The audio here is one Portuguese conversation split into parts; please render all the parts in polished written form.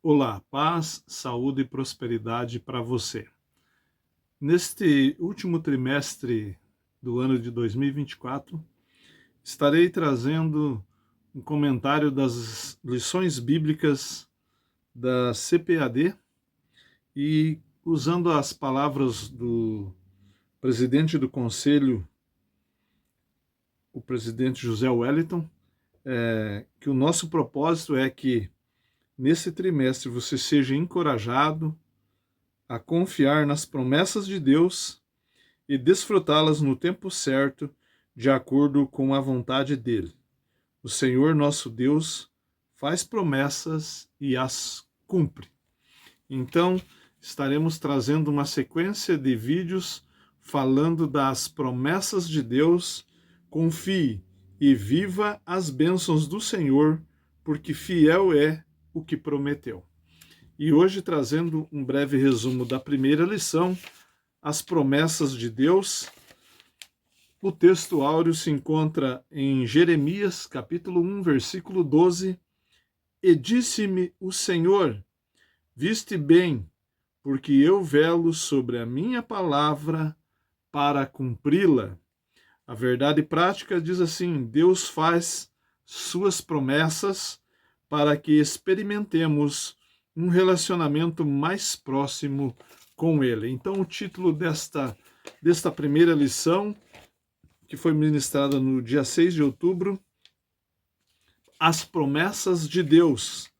Olá, paz, saúde e prosperidade para você. Neste último trimestre do ano de 2024, estarei trazendo um comentário das lições bíblicas da CPAD e usando as palavras do presidente do conselho, o presidente José Wellington, que o nosso propósito é que nesse trimestre você seja encorajado a confiar nas promessas de Deus e desfrutá-las no tempo certo, de acordo com a vontade dele. O Senhor nosso Deus faz promessas e as cumpre. Então, estaremos trazendo uma sequência de vídeos falando das promessas de Deus. Confie e viva as bênçãos do Senhor, porque fiel é o que prometeu. E hoje, trazendo um breve resumo da primeira lição, as promessas de Deus. O texto áureo se encontra em Jeremias, capítulo 1, versículo 12. E disse-me o Senhor: viste bem, porque eu velo sobre a minha palavra para cumpri-la. A verdade prática diz assim: Deus faz suas promessas para que experimentemos um relacionamento mais próximo com Ele. Então, o título desta primeira lição, que foi ministrada no dia 6 de outubro, As Promessas de Deus.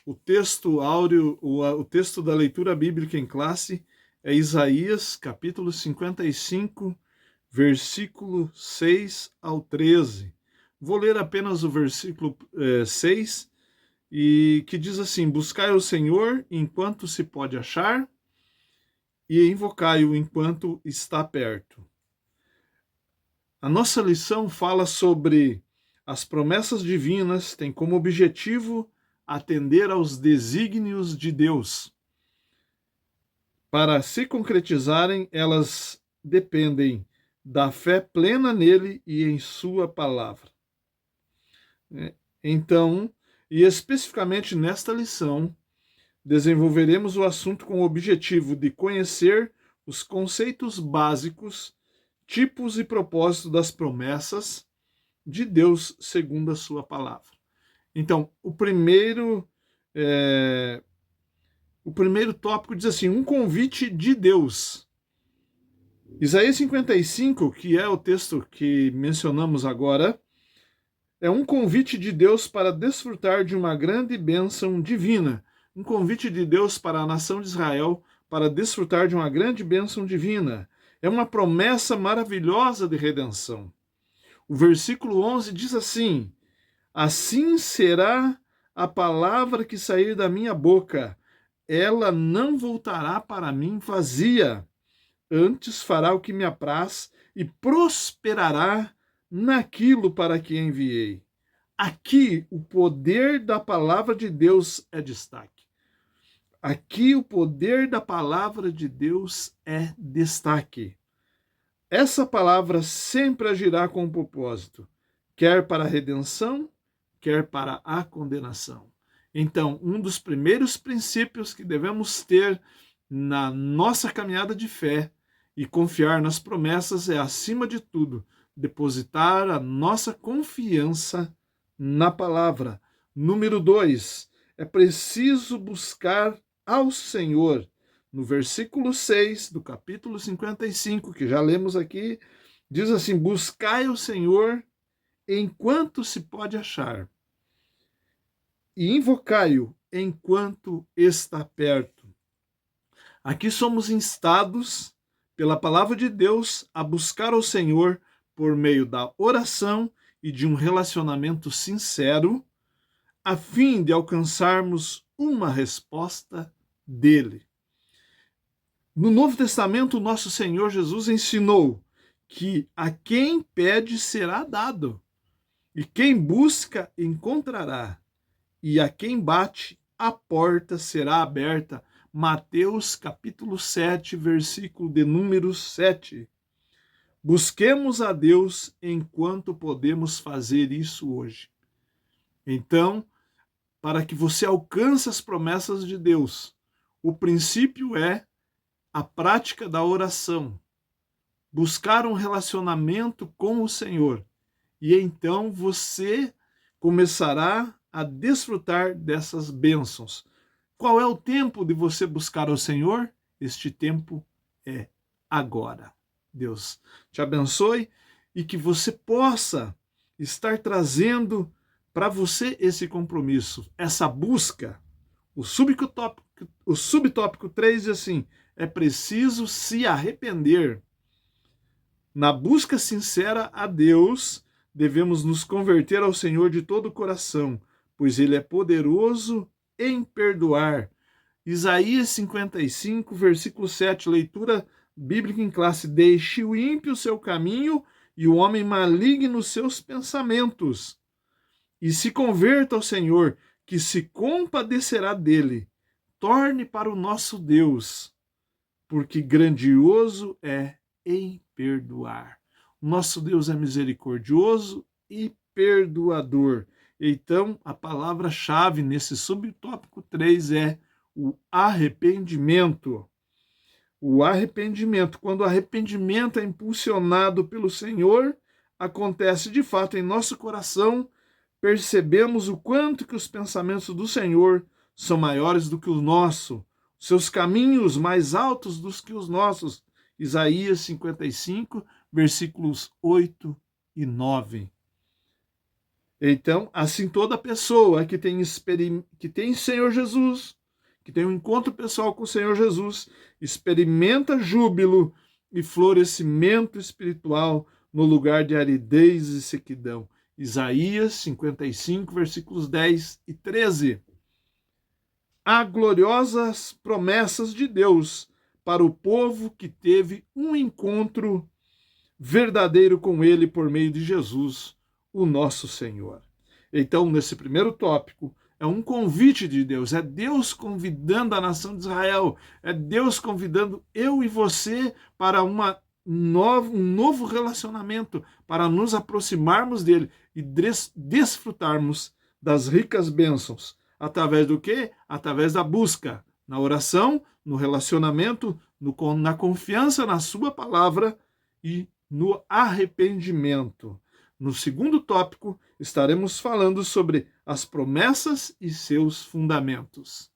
O texto áureo, o texto da leitura bíblica em classe é Isaías, capítulo 55, versículo 6 ao 13. Vou ler apenas o versículo 6, e que diz assim: buscai o Senhor enquanto se pode achar, e invocai-o enquanto está perto. A nossa lição fala sobre as promessas divinas, tem como objetivo atender aos desígnios de Deus. Para se concretizarem, elas dependem da fé plena nele e em sua palavra. Então, e especificamente nesta lição, desenvolveremos o assunto com o objetivo de conhecer os conceitos básicos, tipos e propósitos das promessas de Deus segundo a sua palavra. Então, o primeiro tópico diz assim: um convite de Deus. Isaías 55, que é o texto que mencionamos agora, é um convite de Deus para desfrutar de uma grande bênção divina. Um convite de Deus para a nação de Israel para desfrutar de uma grande bênção divina. É uma promessa maravilhosa de redenção. O versículo 11 diz assim: assim será a palavra que sair da minha boca. Ela não voltará para mim vazia. Antes fará o que me apraz e prosperará naquilo para que enviei. Aqui o poder da palavra de Deus é destaque. Aqui o poder da palavra de Deus é destaque. Essa palavra sempre agirá com um propósito, quer para a redenção, quer para a condenação. Então, um dos primeiros princípios que devemos ter na nossa caminhada de fé e confiar nas promessas é, acima de tudo, depositar a nossa confiança na palavra. Número 2, é preciso buscar ao Senhor. No versículo 6 do capítulo 55, que já lemos aqui, diz assim: buscai o Senhor enquanto se pode achar, e invocai-o enquanto está perto. Aqui somos instados pela palavra de Deus a buscar o Senhor por meio da oração e de um relacionamento sincero, a fim de alcançarmos uma resposta dele. No Novo Testamento, o nosso Senhor Jesus ensinou que a quem pede será dado, e quem busca encontrará, e a quem bate a porta será aberta. Mateus capítulo 7, versículo de número 7. Busquemos a Deus enquanto podemos fazer isso hoje. Então, para que você alcance as promessas de Deus. O princípio é a prática da oração, buscar um relacionamento com o Senhor. E então você começará a desfrutar dessas bênçãos. Qual é o tempo de você buscar o Senhor? Este tempo é agora. Deus te abençoe e que você possa estar trazendo para você esse compromisso, essa busca. O subtópico 3 diz assim: é preciso se arrepender. Na busca sincera a Deus, devemos nos converter ao Senhor de todo o coração, pois Ele é poderoso em perdoar. Isaías 55, versículo 7, leitura bíblica em classe: deixe o ímpio o seu caminho e o homem maligno os seus pensamentos, e se converta ao Senhor, que se compadecerá dele. Torne para o nosso Deus, porque grandioso é em perdoar. Nosso Deus é misericordioso e perdoador. Então, a palavra-chave nesse subtópico 3 é o arrependimento. O arrependimento, quando o arrependimento é impulsionado pelo Senhor, acontece de fato em nosso coração, percebemos o quanto que os pensamentos do Senhor são maiores do que o nosso, seus caminhos mais altos do que os nossos. Isaías 55, versículos 8 e 9. Então, assim toda pessoa que tem Senhor Jesus, que tem um encontro pessoal com o Senhor Jesus, experimenta júbilo e florescimento espiritual no lugar de aridez e sequidão. Isaías 55, versículos 10 e 13. Há gloriosas promessas de Deus para o povo que teve um encontro verdadeiro com Ele por meio de Jesus, o nosso Senhor. Então, nesse primeiro tópico, é um convite de Deus, é Deus convidando a nação de Israel, é Deus convidando eu e você para um novo relacionamento, para nos aproximarmos dele e desfrutarmos das ricas bênçãos. Através do quê? Através da busca, na oração, no relacionamento, na confiança na sua palavra e no arrependimento. No segundo tópico, estaremos falando sobre as promessas e seus fundamentos.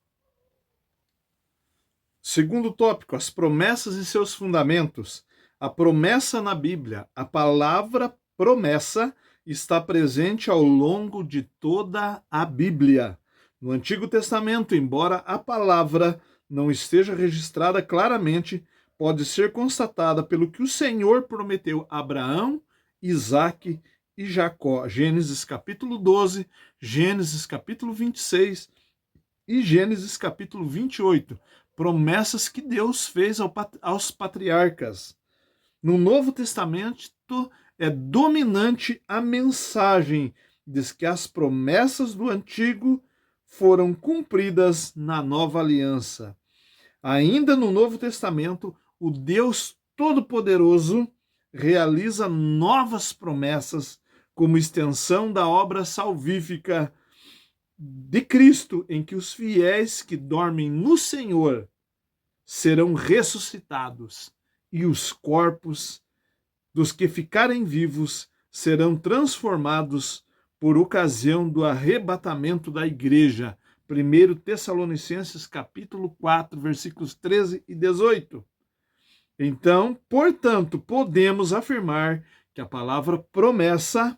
Segundo tópico, as promessas e seus fundamentos. A promessa na Bíblia, a palavra promessa está presente ao longo de toda a Bíblia. No Antigo Testamento, embora a palavra não esteja registrada claramente, pode ser constatada pelo que o Senhor prometeu a Abraão, Isaque e Jacó. Gênesis capítulo 12, Gênesis capítulo 26 e Gênesis capítulo 28. Promessas que Deus fez aos patriarcas. No Novo Testamento é dominante a mensagem de que as promessas do Antigo foram cumpridas na nova aliança. Ainda no Novo Testamento, o Deus Todo-Poderoso realiza novas promessas como extensão da obra salvífica de Cristo, em que os fiéis que dormem no Senhor serão ressuscitados e os corpos dos que ficarem vivos serão transformados por ocasião do arrebatamento da igreja. 1 Tessalonicenses capítulo 4, versículos 13 e 18. Então, portanto, podemos afirmar que a palavra promessa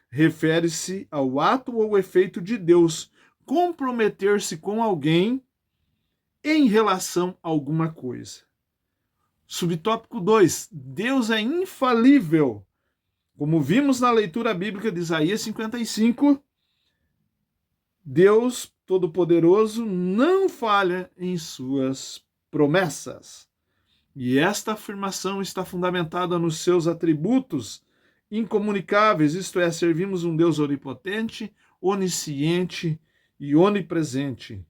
refere-se ao ato ou efeito de Deus comprometer-se com alguém em relação a alguma coisa. Subtópico 2. Deus é infalível. Como vimos na leitura bíblica de Isaías 55, Deus Todo-Poderoso não falha em suas promessas. E esta afirmação está fundamentada nos seus atributos incomunicáveis, isto é, servimos um Deus onipotente, onisciente e onipresente.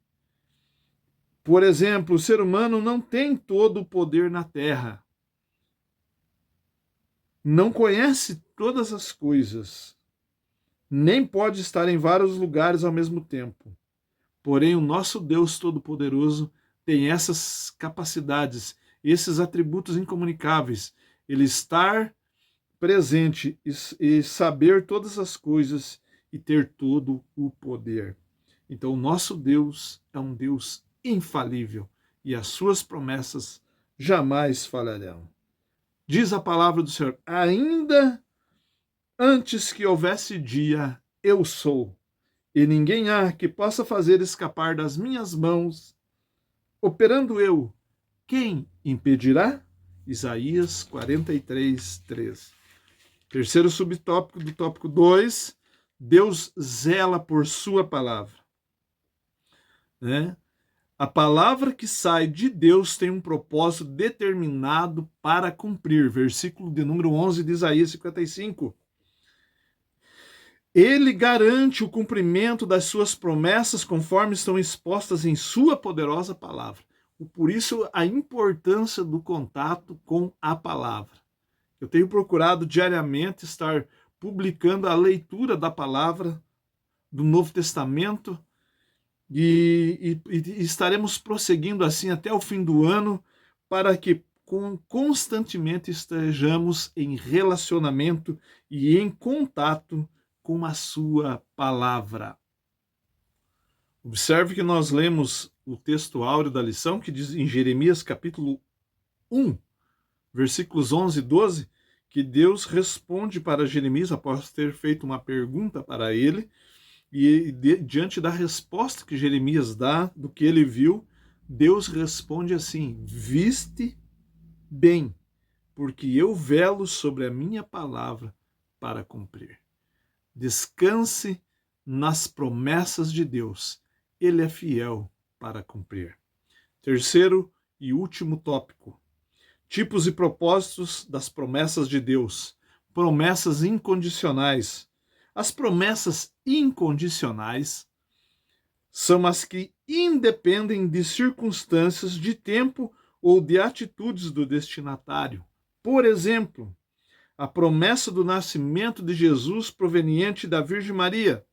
Por exemplo, o ser humano não tem todo o poder na Terra. Não conhece todas as coisas. Nem pode estar em vários lugares ao mesmo tempo. Porém, o nosso Deus Todo-Poderoso tem essas capacidades, esses atributos incomunicáveis. Ele estar presente e saber todas as coisas e ter todo o poder. Então, o nosso Deus é um Deus infalível e as suas promessas jamais falharão. Diz a palavra do Senhor: ainda antes que houvesse dia, eu sou, e ninguém há que possa fazer escapar das minhas mãos. Operando eu, quem impedirá? Isaías 43, 3. Terceiro subtópico do tópico 2, Deus zela por sua palavra. Né? A palavra que sai de Deus tem um propósito determinado para cumprir. Versículo de número 11 de Isaías 55. Ele garante o cumprimento das suas promessas conforme estão expostas em sua poderosa palavra. Por isso, a importância do contato com a palavra. Eu tenho procurado diariamente estar publicando a leitura da palavra do Novo Testamento e estaremos prosseguindo assim até o fim do ano para que constantemente estejamos em relacionamento e em contato com a sua palavra. Observe que nós lemos o texto áureo da lição que diz em Jeremias capítulo 1, versículos 11 e 12, que Deus responde para Jeremias após ter feito uma pergunta para ele, e diante da resposta que Jeremias dá do que ele viu, Deus responde assim: viste bem, porque eu velo sobre a minha palavra para cumprir. Descanse nas promessas de Deus. Ele é fiel para cumprir. Terceiro e último tópico: tipos e propósitos das promessas de Deus. Promessas incondicionais. As promessas incondicionais são as que independem de circunstâncias, de tempo ou de atitudes do destinatário. Por exemplo, a promessa do nascimento de Jesus proveniente da Virgem Maria.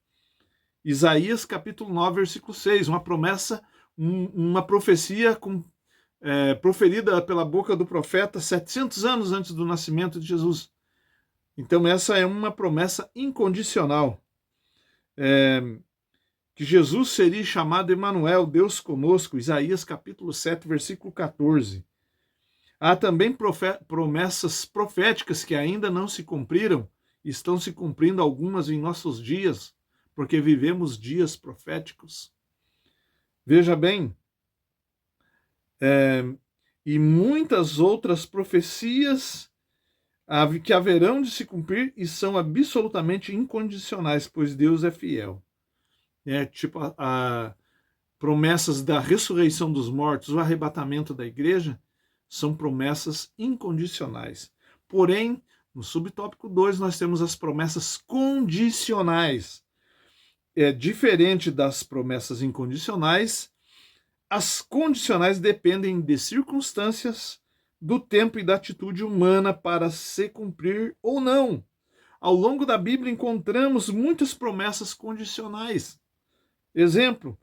Isaías capítulo 9, versículo 6, uma promessa, uma profecia proferida pela boca do profeta 700 anos antes do nascimento de Jesus. Então essa é uma promessa incondicional. Que Jesus seria chamado Emanuel, Deus conosco, Isaías capítulo 7, versículo 14. Há também promessas proféticas que ainda não se cumpriram, estão se cumprindo algumas em nossos dias, porque vivemos dias proféticos. Veja bem, e muitas outras profecias que haverão de se cumprir e são absolutamente incondicionais, pois Deus é fiel. Tipo promessas da ressurreição dos mortos, o arrebatamento da igreja, são promessas incondicionais. Porém, no subtópico 2, nós temos as promessas condicionais. Diferente das promessas incondicionais, as condicionais dependem de circunstâncias, do tempo e da atitude humana para se cumprir ou não. Ao longo da Bíblia encontramos muitas promessas condicionais. Exemplo,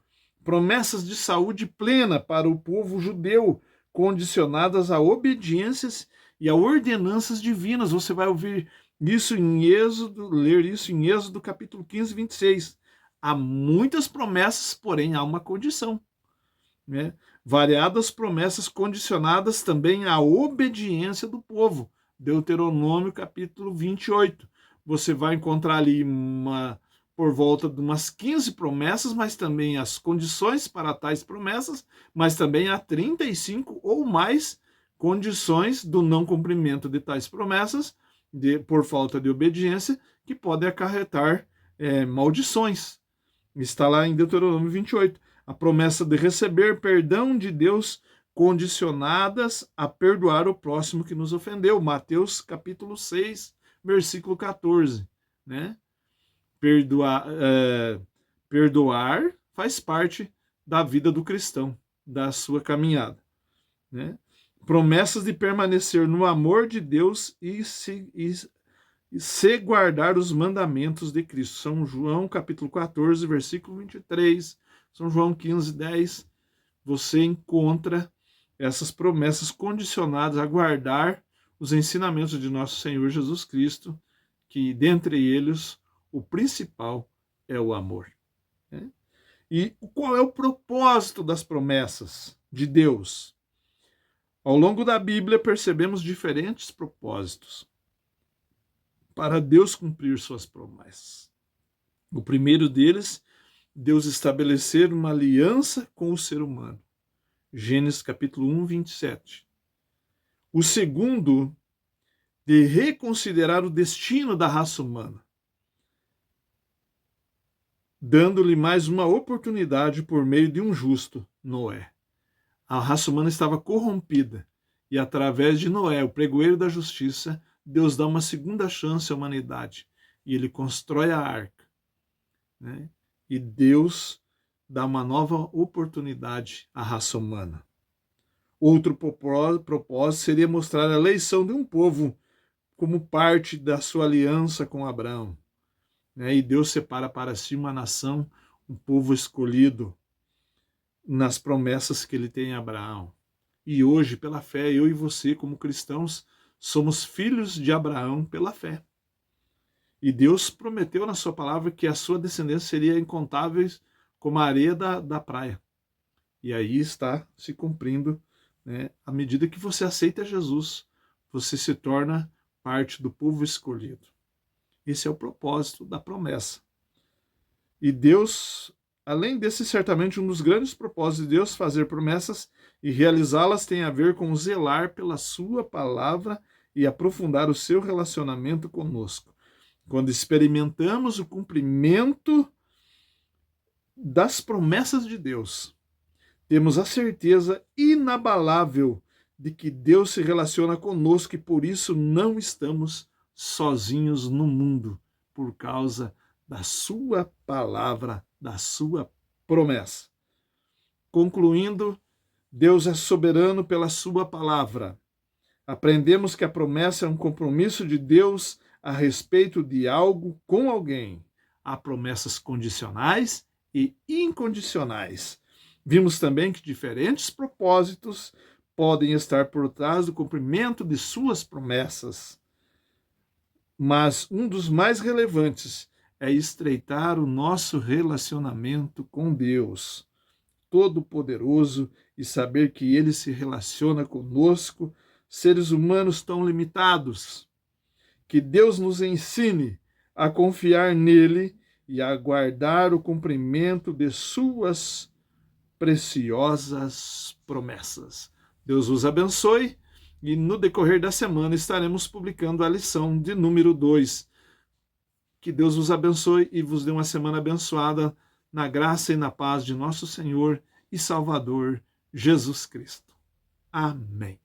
promessas de saúde plena para o povo judeu, condicionadas a obediências e a ordenanças divinas. Você vai ouvir isso em Êxodo, ler isso em Êxodo capítulo 15, 26. Há muitas promessas, porém há uma condição. Variadas promessas condicionadas também à obediência do povo. Deuteronômio capítulo 28. Você vai encontrar ali por volta de umas 15 promessas, mas também as condições para tais promessas, mas também há 35 ou mais condições do não cumprimento de tais promessas, por falta de obediência, que podem acarretar maldições. Está lá em Deuteronômio 28. A promessa de receber perdão de Deus condicionadas a perdoar o próximo que nos ofendeu. Mateus capítulo 6, versículo 14. Perdoar faz parte da vida do cristão, da sua caminhada. Promessas de permanecer no amor de Deus e se guardar os mandamentos de Cristo. São João capítulo 14, versículo 23, São João 15:10, você encontra essas promessas condicionadas a guardar os ensinamentos de nosso Senhor Jesus Cristo, que dentre eles o principal é o amor. Né? E qual é o propósito das promessas de Deus? Ao longo da Bíblia percebemos diferentes propósitos para Deus cumprir suas promessas. O primeiro deles, Deus estabelecer uma aliança com o ser humano. Gênesis capítulo 1, 27. O segundo, de reconsiderar o destino da raça humana, dando-lhe mais uma oportunidade por meio de um justo, Noé. A raça humana estava corrompida e através de Noé, o pregoeiro da justiça, Deus dá uma segunda chance à humanidade e ele constrói a arca. Né? E Deus dá uma nova oportunidade à raça humana. Outro propósito seria mostrar a eleição de um povo como parte da sua aliança com Abraão. Né? E Deus separa para si uma nação, um povo escolhido nas promessas que ele tem a Abraão. E hoje, pela fé, eu e você, como cristãos, somos filhos de Abraão pela fé. E Deus prometeu na sua palavra que a sua descendência seria incontáveis como a areia da praia. E aí está se cumprindo, né? À medida que você aceita Jesus, você se torna parte do povo escolhido. Esse é o propósito da promessa. E Deus, além desse, certamente um dos grandes propósitos de Deus fazer promessas e realizá-las tem a ver com zelar pela sua palavra e aprofundar o seu relacionamento conosco. Quando experimentamos o cumprimento das promessas de Deus, temos a certeza inabalável de que Deus se relaciona conosco e por isso não estamos sozinhos no mundo, por causa da sua palavra, da sua promessa. Concluindo, Deus é soberano pela sua palavra. Aprendemos que a promessa é um compromisso de Deus a respeito de algo com alguém. Há promessas condicionais e incondicionais. Vimos também que diferentes propósitos podem estar por trás do cumprimento de suas promessas. Mas um dos mais relevantes é estreitar o nosso relacionamento com Deus Todo-Poderoso e saber que Ele se relaciona conosco, seres humanos tão limitados. Que Deus nos ensine a confiar nele e a aguardar o cumprimento de suas preciosas promessas. Deus os abençoe e no decorrer da semana estaremos publicando a lição de número 2. Que Deus os abençoe e vos dê uma semana abençoada na graça e na paz de nosso Senhor e Salvador Jesus Cristo. Amém.